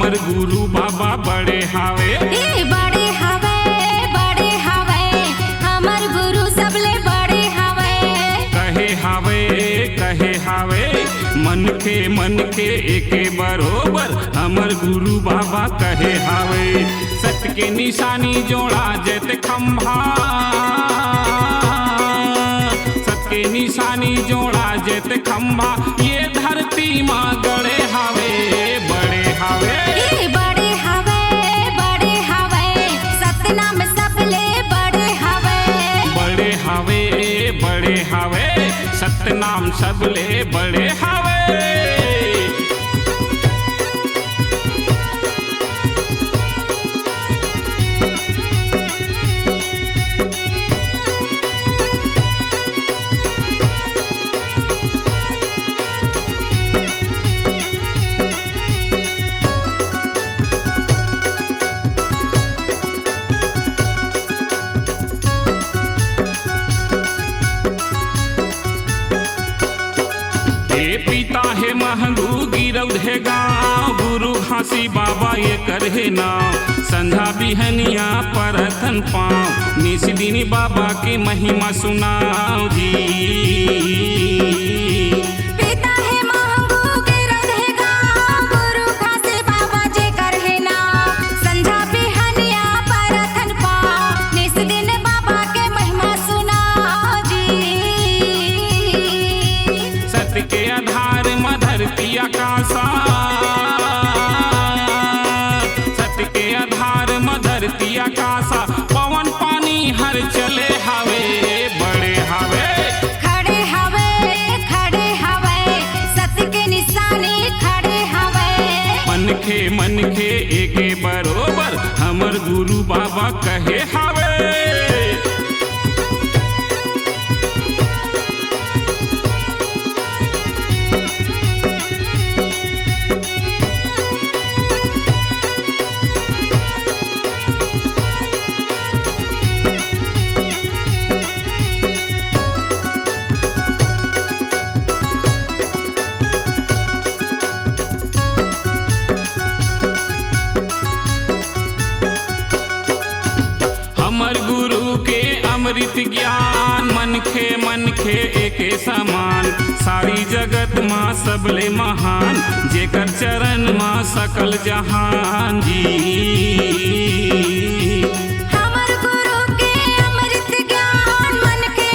हमर गुरु बाबा बड़े हावे। बड़े हावे बड़े हावे हमर गुरु सबले बड़े हावे। कहे हावे मन के एके बरोबर हमर गुरु बाबा कहे हावे। सत्य के निशानी जोड़ा जैत खंभा, सत्य के निशानी जोड़ा जैत खंभा, ये धरती माँ गड़े हावे बड़े हावे। बड़े हावे बड़े हावे सतनाम सबले बड़े हावे। बड़े हावे सतनाम सबले बड़े हावे। पिता है महंगू गिरव है गाँव, गुरु घासी बाबा ये करहे नाव। संध्या बिहनिया परथन पाँव, निस दिन बाबा की महिमा सुनाओ जी। पिता है महंगू गिरव है गाँव, गुरु घासी बाबा जे करहे नाव। संध्या बिहनिया परथन पाँव, निस दिन बाबा के महिमा सुनाओ जी। सत्य के आधार धरती आकाशा, सत्य के आधार धरती आकाशा, पवन पानी हर चले हावे बड़े हावे। खड़े हावे सत्य के निशानी खड़े हावे। मन के एके बरोबर हमर गुरु बाबा कहे हावे। हमर गुरु के अमृत ज्ञान, मन खे एके समान। सारी जगत माँ सबले महान, जेकर चरण माँ सकल जहान जी। हमर गुरु के अमृत ज्ञान, मन खे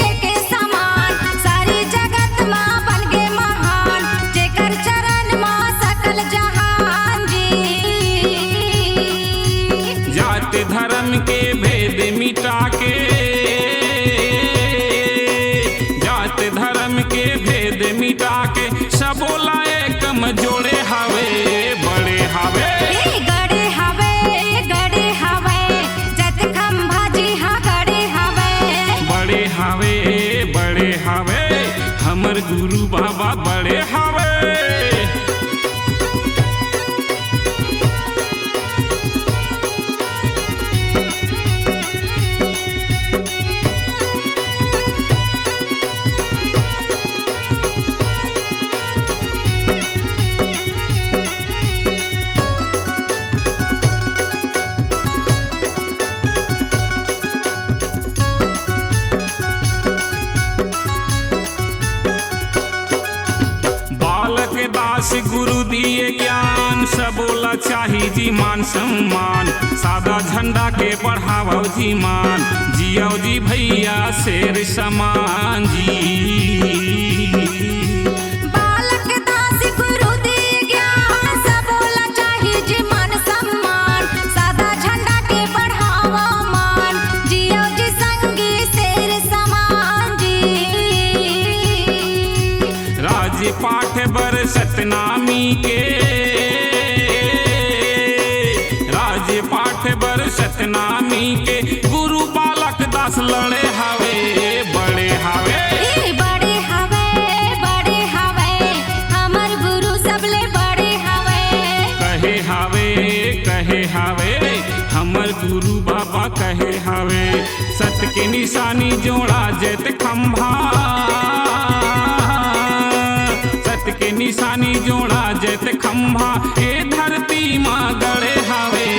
एके समान। सारी जगत माँ बन गे महान, जेकर चरण माँ सकल जहान जी। जात धर्म के भेद मिटा के, जात धर्म के भेद मिटा के, सबोला एकम जोड़े हावे बड़े हावे। गड़े हावे जत खंभा जी हाँ गड़े हावे। बड़े हावे हमर गुरु बाबा बड़े हावे। गुरु दिए ज्ञान, सबोला चाही जी मान सम्मान। सादा झंडा के बढ़ावो जी मान, जियो जी भैया शेर समान जी। बालक दास गुरु दिए ज्ञान, सबोला चाही जी मान सम्मान। सादा झंडा के बढ़ावो मान, जियो जी संगी शेर समान जी। राज पाठ बर सतनामी के, राज पाठ बर सतनामी के, गुरु बालक दास लड़े हावे बड़े हावे। बड़े हावे हमर गुरु सबले बड़े हावे। कहे हावे हमर गुरु बाबा कहे हावे। सत्य के निशानी जोड़ा जैत खंभा, सत्य के निशानी जोड़ा जैत खंभा ए धरती माँ गड़े हवे